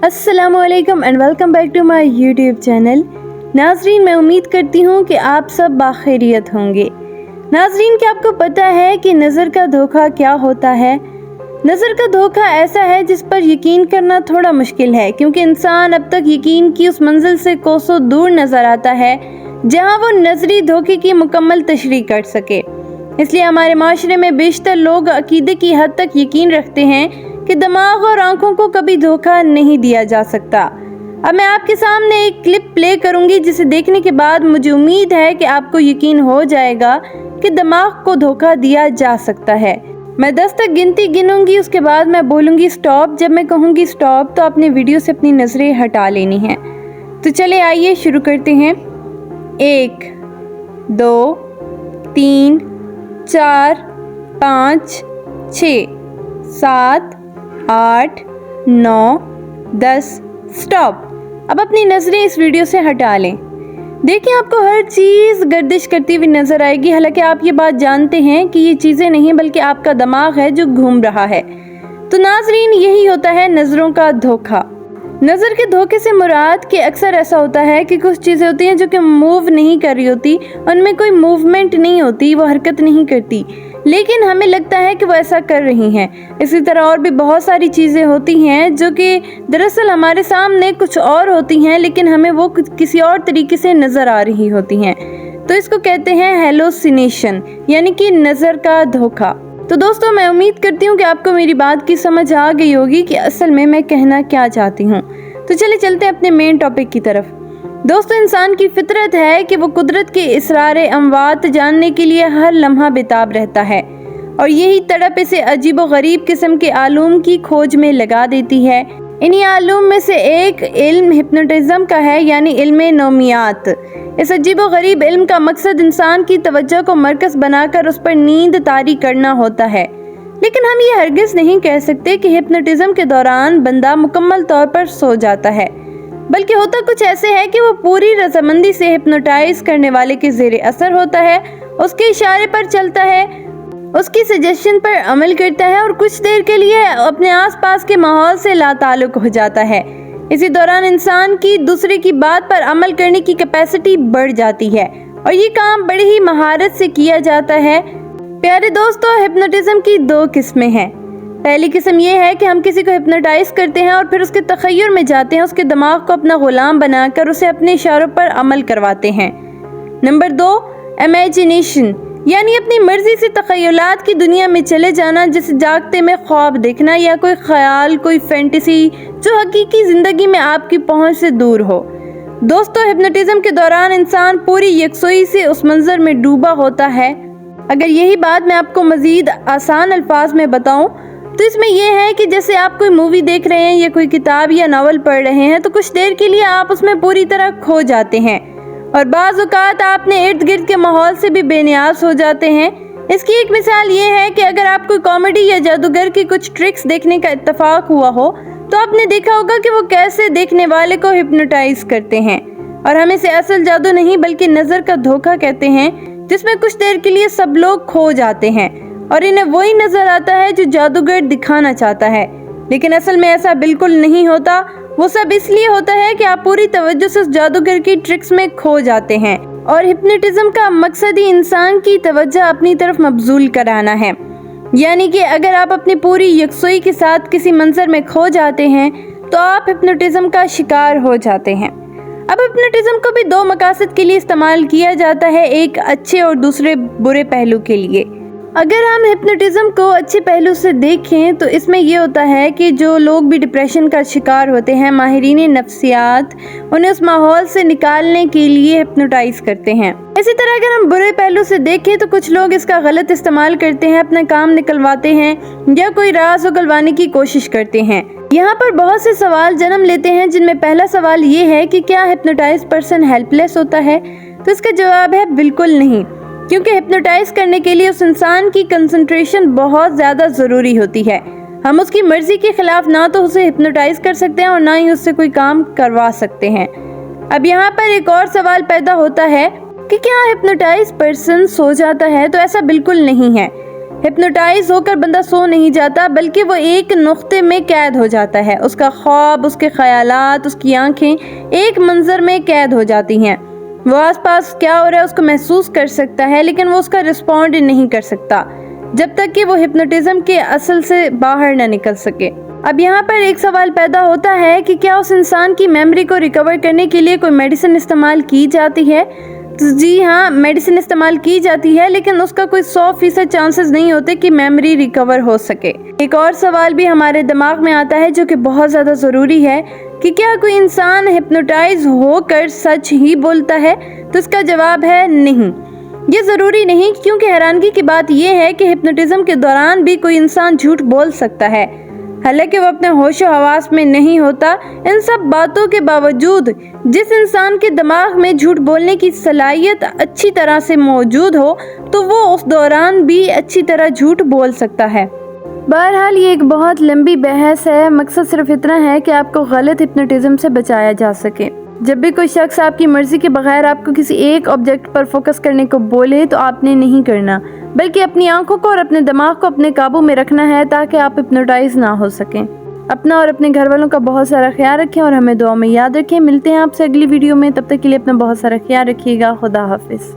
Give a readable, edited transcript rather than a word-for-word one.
अस्सलामुअलैकुम and welcome back to my YouTube channel. नाजरीन, मैं उम्मीद करती हूँ कि आप सब बाखैरियत होंगे। नाजरीन, क्या आपको पता है कि नज़र का धोखा क्या होता है? नज़र का धोखा ऐसा है जिस पर यकीन करना थोड़ा मुश्किल है, क्योंकि इंसान अब तक यकीन की उस मंजिल से कोसों दूर नज़र आता है जहाँ वो नजरी धोखे की मुकम्मल तशरीह कर सके। इसलिए हमारे माशरे में बेशतर लोग अकीदे की हद तक यकीन रखते हैं कि दिमाग और आंखों को कभी धोखा नहीं दिया जा सकता। अब मैं आपके सामने एक क्लिप प्ले करूंगी जिसे देखने के बाद मुझे उम्मीद है कि आपको यकीन हो जाएगा कि दिमाग को धोखा दिया जा सकता है। मैं 10 तक गिनती गिनूंगी, उसके बाद मैं बोलूंगी स्टॉप। जब मैं कहूंगी स्टॉप तो आपने वीडियो से अपनी नजरें हटा लेनी हैं। तो चले आइए शुरू करते हैं। 1 2 3 4 5 6 7 8 9 10 स्टॉप। अब अपनी नजरें इस वीडियो से हटा लें। देखिए, आपको हर चीज़ गर्दिश करती हुई नजर आएगी। हालांकि आप ये बात जानते हैं कि ये चीज़ें नहीं बल्कि आपका दिमाग है जो घूम रहा है। तो नाजरीन, यही होता है नज़रों का धोखा। नज़र के धोखे से मुराद कि अक्सर ऐसा होता है कि कुछ चीज़ें होती हैं जो कि मूव नहीं कर रही होती, उनमें कोई मूवमेंट नहीं होती, वो हरकत नहीं करती, लेकिन हमें लगता है कि वो ऐसा कर रही हैं। इसी तरह और भी बहुत सारी चीज़ें होती हैं जो कि दरअसल हमारे सामने कुछ और होती हैं, लेकिन हमें वो किसी और तरीके से नज़र आ रही होती हैं। तो इसको कहते हैं हेलोसिनेशन, यानी कि नज़र का धोखा। तो दोस्तों, मैं उम्मीद करती हूँ कि आपको मेरी बात की समझ आ गई होगी कि असल में मैं कहना क्या चाहती हूँ। तो चलिए चलते हैं अपने मेन टॉपिक की तरफ। दोस्तों, इंसान की फितरत है कि वो कुदरत के इसरारे अमवात जानने के लिए हर लम्हा बेताब रहता है, और यही तड़प इसे अजीब व गरीब किस्म के आलूम की खोज में लगा देती है। इन्हीं आलूम में से एक इल्म हिप्नोटिज्म का है, यानी इल्म नौमियात। इस अजीब व गरीब इल्म का मकसद इंसान की तवज्जो को मरकज बनाकर उस पर नींद तारी करना होता है। लेकिन हम ये हरगिज़ नहीं कह सकते कि हिप्नोटिज्म के दौरान बंदा मुकम्मल तौर पर सो जाता है, बल्कि होता कुछ ऐसे है कि वो पूरी रजामंदी से हिप्नोटाइज करने वाले के ज़ेरे असर होता है, उसके इशारे पर चलता है, उसकी सजेशन पर अमल करता है और कुछ देर के लिए अपने आसपास के माहौल से लाताल्लुक हो जाता है। इसी दौरान इंसान की दूसरे की बात पर अमल करने की कैपेसिटी बढ़ जाती है, और ये काम बड़ी ही महारत से किया जाता है। प्यारे दोस्तों, हिप्नोटिज्म की 2 किस्में हैं। पहली किस्म ये है कि हम किसी को हिप्नोटाइज करते हैं और फिर उसके तखय्युर में जाते हैं, उसके दिमाग को अपना गुलाम बनाकर उसे अपने इशारों पर अमल करवाते हैं। नंबर 2, इमेजिनेशन, यानी अपनी मर्जी से तखय्युलात की दुनिया में चले जाना, जैसे जागते में ख्वाब देखना या कोई ख्याल, कोई फैंटेसी जो हकीकी जिंदगी में आपकी पहुंच से दूर हो। दोस्तों, हिप्नोटिज्म के दौरान इंसान पूरी यकसोई से उस मंजर में डूबा होता है। अगर यही बात मैं आपको मजीद आसान अल्फाज में बताऊं तो इसमें यह है कि जैसे आप कोई मूवी देख रहे हैं या कोई किताब या नावल पढ़ रहे हैं, तो कुछ देर के लिए आप उसमें पूरी तरह खो जाते हैं और बाज़ औक़ात आपने इर्द गिर्द के माहौल से भी बेनियाज़ हो जाते हैं। इसकी एक मिसाल ये है कि अगर आप कोई कॉमेडी या जादूगर की कुछ ट्रिक्स देखने का इत्तेफाक हुआ हो तो आपने देखा होगा कि वो कैसे देखने वाले को हिप्नोटाइज करते हैं। और हम इसे असल जादू नहीं बल्कि नज़र का धोखा कहते हैं, जिसमें कुछ देर के लिए सब लोग खो जाते हैं और इन्हें वही नजर आता है जो जादूगर दिखाना चाहता है, लेकिन असल में ऐसा बिल्कुल नहीं होता। वो सब इसलिए होता है कि आप पूरी तवज्जो से उस जादूगर की ट्रिक्स में खो जाते हैं, और हिप्नोटिज्म का मकसद ही इंसान की तवज्जो अपनी तरफ मबजूल कराना है। यानी कि अगर आप अपनी पूरी यकसोई के साथ किसी मंजर में खो जाते हैं तो आप हिप्नोटिज्म का शिकार हो जाते हैं। अब हिप्नोटिज्म को भी 2 मकासद के लिए इस्तेमाल किया जाता है, एक अच्छे और दूसरे बुरे पहलू के लिए। अगर हम हिप्नोटिज्म को अच्छे पहलू से देखें तो इसमें यह होता है कि जो लोग भी डिप्रेशन का शिकार होते हैं, माहिरीन नफ्सियात उन्हें उस माहौल से निकालने के लिए हिप्नोटाइज करते हैं। इसी तरह अगर हम बुरे पहलू से देखें तो कुछ लोग इसका गलत इस्तेमाल करते हैं, अपना काम निकलवाते हैं या कोई राज उगलवाने की कोशिश करते हैं। यहाँ पर बहुत से सवाल जन्म लेते हैं, जिनमें पहला सवाल ये है कि क्या हिप्नोटाइज पर्सन हेल्पलेस होता है? तो इसका जवाब है बिल्कुल नहीं, क्योंकि हिप्नोटाइज करने के लिए उस इंसान की कंसंट्रेशन बहुत ज़्यादा ज़रूरी होती है। हम उसकी मर्जी के खिलाफ ना तो उसे हिप्नोटाइज कर सकते हैं और ना ही उससे कोई काम करवा सकते हैं। अब यहाँ पर एक और सवाल पैदा होता है कि क्या हिप्नोटाइज पर्सन सो जाता है? तो ऐसा बिल्कुल नहीं है। हिप्नोटाइज होकर बंदा सो नहीं जाता, बल्कि वो एक नुक्ते में कैद हो जाता है। उसका ख्वाब, उसके ख्यालात, उसकी आंखें एक मंजर में कैद हो जाती हैं। वो आसपास क्या हो रहा है उसको महसूस कर सकता है, लेकिन वो उसका रिस्पॉन्ड नहीं कर सकता जब तक कि वो हिप्नोटिज्म के असल से बाहर ना निकल सके। अब यहाँ पर एक सवाल पैदा होता है कि क्या उस इंसान की मेमोरी को रिकवर करने के लिए कोई मेडिसिन इस्तेमाल की जाती है? तो जी हाँ, मेडिसिन इस्तेमाल की जाती है, लेकिन उसका कोई 100% चांसेस नहीं होते कि मेमोरी रिकवर हो सके। एक और सवाल भी हमारे दिमाग में आता है जो कि बहुत ज़्यादा ज़रूरी है कि क्या कोई इंसान हिप्नोटाइज होकर सच ही बोलता है? तो इसका जवाब है नहीं। ये ज़रूरी नहीं, क्योंकि हैरानगी की बात यह है कि हिप्नोटिज्म के दौरान भी कोई इंसान झूठ बोल सकता है, हालांकि वो अपने होशो हवास में नहीं होता। इन सब बातों के बावजूद जिस इंसान के दिमाग में झूठ बोलने की सलाहियत अच्छी तरह से मौजूद हो, तो वो उस दौरान भी अच्छी तरह झूठ बोल सकता है। बहरहाल ये एक बहुत लंबी बहस है। मकसद सिर्फ इतना है कि आपको गलत हिप्नोटिज्म से बचाया जा सके। जब भी कोई शख्स आपकी मर्जी के बगैर आपको किसी एक ऑब्जेक्ट पर फोकस करने को बोले, तो आपने नहीं करना, बल्कि अपनी आंखों को और अपने दिमाग को अपने काबू में रखना है, ताकि आप हिप्नोटाइज ना हो सकें। अपना और अपने घर वालों का बहुत सारा ख्याल रखें और हमें दुआ में याद रखें। मिलते हैं आपसे अगली वीडियो में, तब तक के लिए अपना बहुत सारा ख्याल रखिएगा। खुदा हाफिज।